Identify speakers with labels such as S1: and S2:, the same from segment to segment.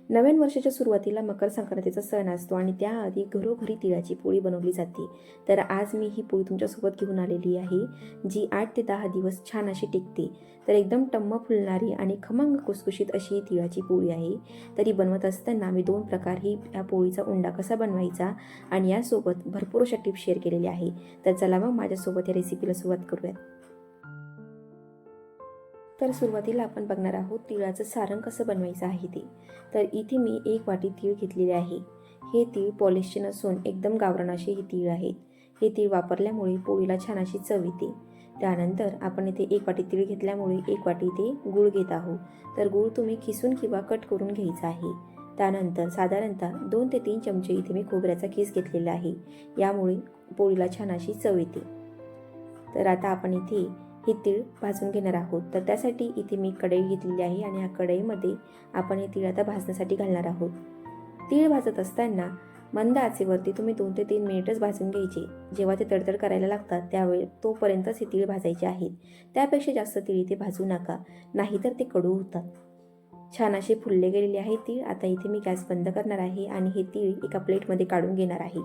S1: नवीन वर्षाच्या सुरुवातीला मकर संक्रांतीचा सण असतो आणि त्याआधी घरोघरी तिळाची पोळी बनवली जाते. तर आज मी ही पोळी तुमच्यासोबत घेऊन आलेली आहे, जी 8 ते 10 दिवस छान अशी टिकते. तर एकदम टम्म फुलणारी आणि खमंग खुसखुशीत अशी ही तिळाची पोळी आहे. तरी बनवत असताना मी 2 प्रकार या पोळीचा उंडा कसा बनवायचा आणि यासोबत भरपूर अशा टिप्स शेअर केलेल्या आहे. तर चला मग माझ्यासोबत या रेसिपीला सुरुवात करूयात. तर सुरुवातीला आपण बघणार आहोत तिळाचं सारण कसं बनवायचं आहे ते. तर इथे मी 1 वाटी तीळ घेतलेले आहे. हे तीळ पॉलिशचे नसून एकदम गावरान असे हे तीळ आहेत. हे तीळ वापरल्यामुळे पोळीला छान अशी चव येते. त्यानंतर आपण इथे 1 वाटी तीळ घेतल्यामुळे 1 वाटी इथे गूळ घेत आहोत. तर गूळ तुम्ही खिसून किंवा कट करून घ्यायचा आहे. त्यानंतर साधारणतः 2 ते 3 चमचे इथे मी खोबऱ्याचा खीस घेतलेला आहे. यामुळे पोळीला छान अशी चव येते. तर आता आपण इथे हे तीळ भाजून घेणार आहोत. तर त्यासाठी इथे मी कढई घेतलेली आहे आणि या कढईमध्ये आपण हे तीळ आता भाजण्यासाठी घालणार आहोत. तीळ भाजत असताना मंद आचेवरती तुम्ही 2 ते 3 मिनिटच भाजून घ्यायचे. जेव्हा ते तडतड करायला लागतात त्यावेळी तोपर्यंतच हे तीळ भाजायचे आहेत. त्यापेक्षा जास्त तीळ इथे भाजू नका, नाहीतर ते कडू होतात. छान असे फुलले गेलेले आहे तीळ. आता इथे मी गॅस बंद करणार आहे आणि हे तीळ एका प्लेटमध्ये काढून घेणार आहे.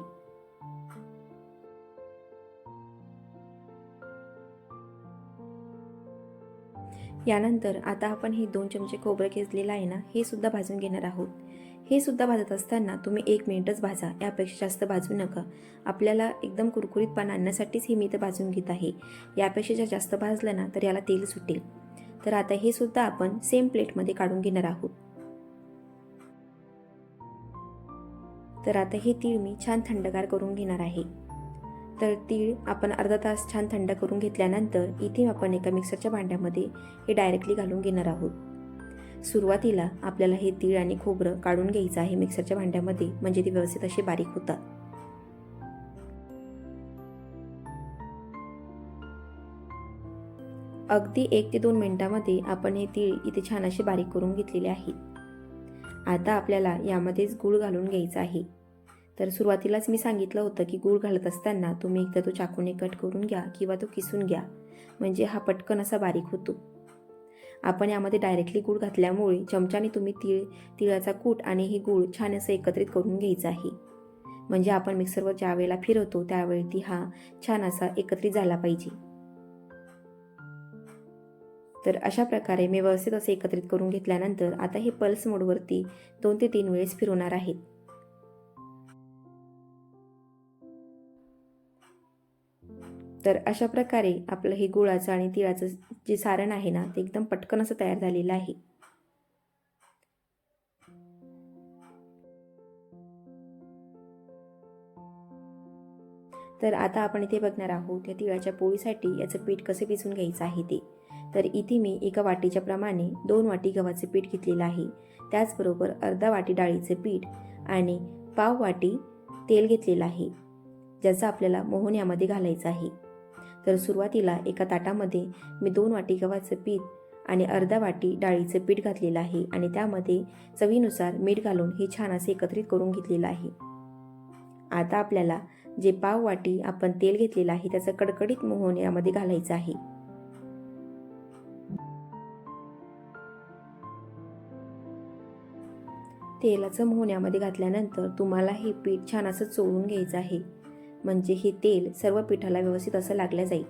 S1: यानंतर आता आपण हे 2 चमचे खोबरं घेतलेलं आहे ना, हे सुद्धा भाजून घेणार आहोत. हे सुद्धा भाजत असताना तुम्ही 1 मिनिटच भाजा, यापेक्षा जास्त भाजू नका. आपल्याला एकदम कुरकुरीतपणा आणण्यासाठीच हे मी इथं भाजून घेत आहे. यापेक्षा जर जास्त भाजलं ना तर याला तेल सुटेल. तर आता हे सुद्धा आपण सेम प्लेटमध्ये काढून घेणार आहोत. तर आता हे तीळ मी छान थंडगार करून घेणार आहे. तर तीळ आपण अर्धा तास छान थंड करून घेतल्यानंतर इथे आपण एका मिक्सरच्या भांड्यामध्ये हे डायरेक्टली घालून घेणार आहोत. सुरुवातीला आपल्याला हे तीळ आणि खोबरं काढून घ्यायचं आहे मिक्सरच्या भांड्यामध्ये, म्हणजे ते व्यवस्थित असे बारीक होतात. अगदी 1 ते 2 मिनिटांमध्ये आपण हे तीळ इथे छान असे बारीक करून घेतलेले आहेत. आता आपल्याला यामध्येच गूळ घालून घ्यायचा आहे. तर सुरुवातीलाच मी सांगितलं होतं की गूळ घालत असताना तुम्ही एकदा तो चाकूने कट करून घ्या किंवा तो किसून घ्या, म्हणजे हा पटकन असा बारीक होतो. आपण यामध्ये डायरेक्टली गूळ घातल्यामुळे चमच्याने तुम्ही तिळाचा कूट आणि हे गूळ छान असं एकत्रित करून घ्यायचं आहे. म्हणजे आपण मिक्सरवर ज्या वेळेला फिरवतो त्यावेळी हा छान असा एकत्रित झाला पाहिजे. तर अशा प्रकारे मी व्यवस्थित असे एकत्रित करून घेतल्यानंतर आता हे पल्स मोडवरती 2 ते 3 वेळेस फिरवणार आहेत. तर अशा प्रकारे आपलं हे गुळाचं आणि तिळाचं जे सारण आहे ना, ते एकदम पटकन असं तयार झालेलं आहे. तर आता आपण इथे बघणार आहोत या तिळाच्या पोळीसाठी याचं पीठ कसं भिजवून घ्यायचं आहे ते. तर इथे मी एका वाटीच्या प्रमाणे 2 वाटी गव्हाचे पीठ घेतलेलं आहे. त्याचबरोबर अर्धा वाटी डाळीचं पीठ आणि पाव वाटी तेल घेतलेलं आहे, ज्याचं आपल्याला मोहन यामध्ये घालायचं आहे. तर सुरुवातीला एका ताटामध्ये मी 2 वाटी गव्हाचं पीठ आणि अर्धा वाटी डाळीचं पीठ घातलेलं आहे आणि त्यामध्ये चवीनुसार मीठ घालून हे छान असे एकत्रित करून घेतलेलं आहे. आता आपल्याला जे पाव वाटी आपण तेल घेतलेलं आहे त्याचं कडकडीत मोहन यामध्ये घालायचं आहे. तेलाचं मोहन यामध्ये घातल्यानंतर तुम्हाला हे पीठ छान असं चोळून घ्यायचं आहे, म्हणजे हे तेल सर्व पिठाला व्यवस्थित असं लागलं जाईल.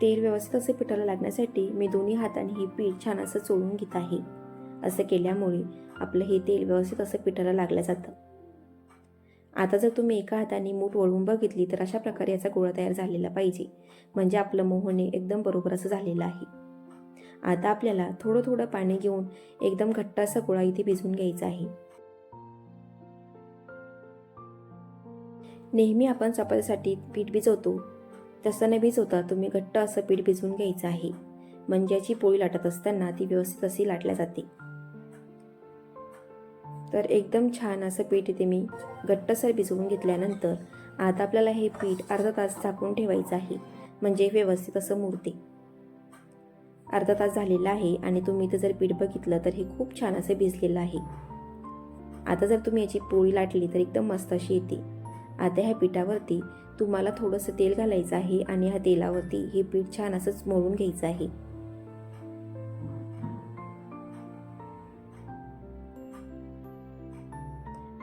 S1: तेल व्यवस्थित असे पिठाला लागण्यासाठी मी दोन्ही हाताने हे पीठ छान असं चोळून घेत आहे. असं केल्यामुळे आपलं हे तेल व्यवस्थित असं पिठाला लागलं जातं. आता जर तुम्ही एका हाताने मूठ वळवून बघितली तर अशा प्रकारे याचा गोळा तयार झालेला पाहिजे, म्हणजे आपलं मोहन एकदम बरोबर असं झालेलं आहे. आता आपल्याला थोडं थोडं पाणी घेऊन एकदम घट्ट असा गोळा इथे भिजवून घ्यायचा आहे. नेहमी आपण चपातीसाठी पीठ भिजवतो तसं न भिजवता तुम्ही घट्ट असं पीठ भिजवून घ्यायचं आहे, म्हणजे याची पोळी लाटत असताना ती व्यवस्थित अशी लाटल्या जाते. तर एकदम छान असं पीठ इथे मी घट्टसर भिजवून घेतल्यानंतर आता आपल्याला हे पीठ अर्धा तास झाकून ठेवायचं आहे, म्हणजे व्यवस्थित असं मुरते. अर्धा तास झालेला आहे आणि तुम्ही इथं जर पीठ बघितलं तर हे खूप छान असं भिजलेलं आहे. आता जर तुम्ही याची पोळी लाटली तर एकदम मस्त अशी येते. आता ह्या पिठावरती तुम्हाला थोडंसं तेल घालायचं आहे आणि ह्या तेलावरती हे पीठ छान असंच मळून घ्यायचं आहे.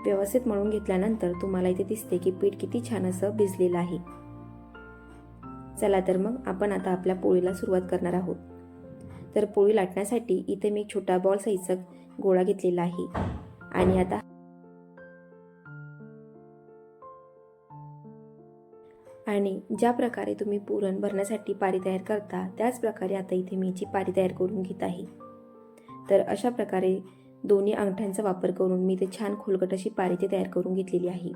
S1: व्यवस्थित मळून घेतल्यानंतर तुम्हाला इथे दिसते की पीठ किती छान असं भिजलेलं आहे. चला तर मग आपण आता आपल्या पोळीला सुरुवात करणार आहोत. तर पोळी लाटण्यासाठी इथे मी एक छोटा बॉल साईजचा गोळा घेतलेला आहे आणि आता ज्या प्रकारे तुम्ही पुरण भरण्यासाठी पारी तयार करता त्याच प्रकारे आता इथे मी याची पारी तयार करून घेत आहे. तर अशा प्रकारे दोन्ही अंगठ्यांचा वापर करून मी ते छान खोलगट अशी पारी ते तयार करून घेतलेली आहे.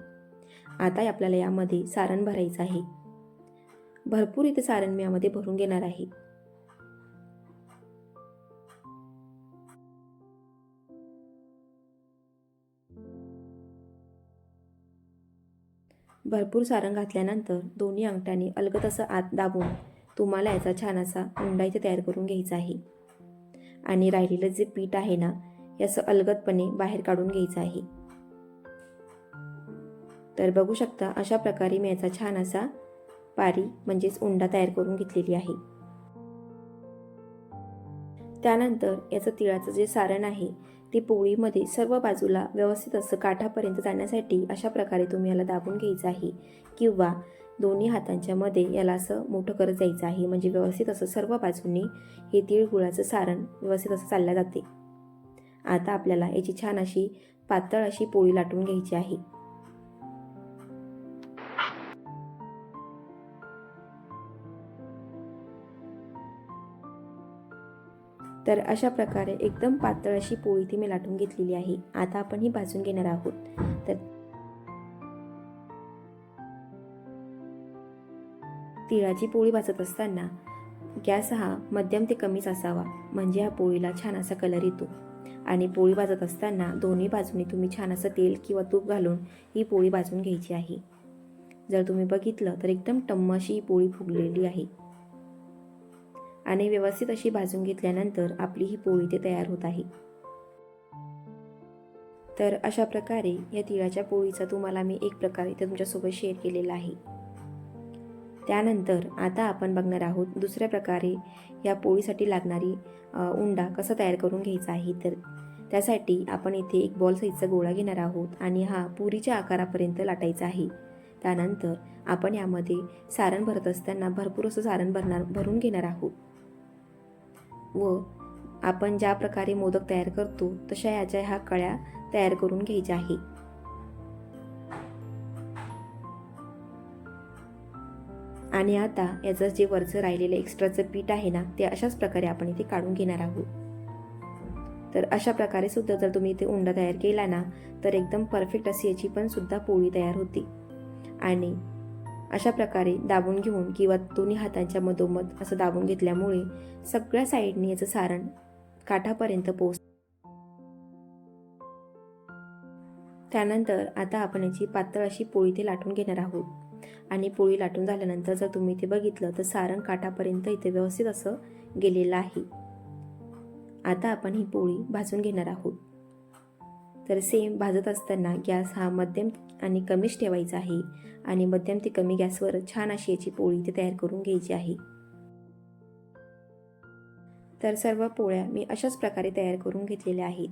S1: आता आपल्याला यामध्ये सारण भरायचं आहे. भरपूर इथे सारण मी यामध्ये भरून घेणार आहे. भरपूर सारण घातल्यानंतर दोन्ही अंगठ्यांनी अलगद असं आत दाबून तुम्हाला याचा छान असा उंडा इथे तयार करून घ्यायचा आहे. आणि राहिलेलं जे पीठ आहे ना, याचं अलगदपणे बाहेर काढून घ्यायचं आहे. तर बघू शकता अशा प्रकारे मी याचा छान असा पारी म्हणजेच उंडा तयार करून घेतलेली आहे. त्यानंतर याचं तिळाचं जे सारण आहे ते पोळीमध्ये सर्व बाजूला व्यवस्थित असं काठापर्यंत जाण्यासाठी अशा प्रकारे तुम्ही याला दाबून घ्यायचं आहे किंवा दोन्ही हातांच्या मध्ये याला असं मोठं करत जायचं आहे. म्हणजे व्यवस्थित असं सर्व बाजूंनी हे तीळ गुळाचं सारण व्यवस्थित असं चाललं जाते. आता आपल्याला याची छान अशी पातळ अशी पोळी लाटून घ्यायची आहे. तर अशा प्रकारे एकदम पातळ अशी पोळी ती मी लाटून घेतलेली आहे. आता आपण ही भाजून घेणार आहोत. तर तिळाची पोळी भाजत असताना गॅस हा मध्यम ते कमीच असावा, म्हणजे या पोळीला छान असा कलर येतो. आणि पोळी भाजत असताना दोन्ही बाजूनी तुम्ही छान असं तेल किंवा तूप घालून ही पोळी भाजून घ्यायची आहे. जर तुम्ही बघितलं तर एकदम टम्म अशी ही पोळी फुगलेली आहे. आणि व्यवस्थित अशी भाजून घेतल्यानंतर आपली ही पोळी ते तयार होत आहे. तर अशा प्रकारे या तिळाच्या पोळीचा तुम्हाला मी एक प्रकार इथे तुमच्यासोबत शेअर केलेला आहे. त्यानंतर आता आपण बघणार आहोत दुसऱ्या प्रकारे या पोळीसाठी लागणारी उंडा कसा तयार करून घ्यायचा आहे. तर त्यासाठी आपण इथे एक बॉल साईजचा गोळा घेणार आहोत आणि हा पुरीच्या आकारापर्यंत लाटायचा आहे. त्यानंतर आपण यामध्ये सारण भरत असताना भरपूर असं सारण भरून घेणार आहोत व आपण ज्या प्रकारे मोदक तयार करतो तशा याच्या ह्या कळ्या तयार करून घ्यायच्या आहे. आणि आता याचं जे वरचं राहिलेलं एक्स्ट्राचं पीठ आहे ना, ते अशाच प्रकारे आपण इथे काढून घेणार आहोत. तर अशा प्रकारे सुद्धा जर तुम्ही इथे उंडा तयार केला ना, तर एकदम परफेक्ट अशी याची पण सुद्धा पोळी तयार होते. आणि अशा प्रकारे दाबून घेऊन किंवा दोन्ही हातांच्या मधोमध असं दाबून घेतल्यामुळे सगळ्या साईडनी याचं सारण काठापर्यंत पोहोचतं. त्यानंतर आता आपण याची पातळ अशी पोळी ते लाटून घेणार आहोत. आणि पोळी लाटून झाल्यानंतर जर तुम्ही इथे बघितलं तर सारण काठापर्यंत इथे व्यवस्थित असं गेलेलं आहे. आता आपण ही पोळी भाजून घेणार आहोत. तर सेम भाजत असताना गॅस हा मध्यम आणि कमीच ठेवायचा आहे आणि मध्यम ते कमी गॅसवर छान अशी याची पोळी ते तयार करून घ्यायची आहे. तर सर्व पोळ्या मी अशाच प्रकारे तयार करून घेतलेल्या आहेत.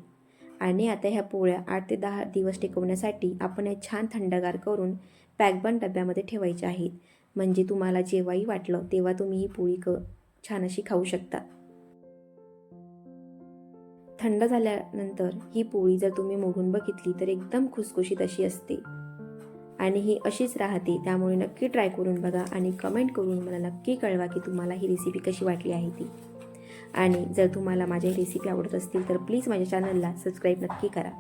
S1: आणि आता ह्या पोळ्या 8 ते 10 दिवस टिकवण्यासाठी आपण या छान थंडगार करून पॅकबंद डब्यामध्ये ठेवायच्या आहेत. म्हणजे तुम्हाला जेव्हाही वाटलं तेव्हा तुम्ही ही पोळी छान अशी खाऊ शकता. थंड झाल्यानंतर ही पोळी जर तुम्ही मोडून बघितली तर एकदम खुसखुशीत अशी असते आणि ही अशीच राहते. त्यामुळे नक्की ट्राय करून बघा आणि कमेंट करून मला नक्की कळवा की तुम्हाला ही रेसिपी कशी वाटली आहे ती. आणि जर तुम्हाला माझ्या रेसिपी आवडत असतील तर प्लीज माझ्या चॅनलला सबस्क्राईब नक्की करा.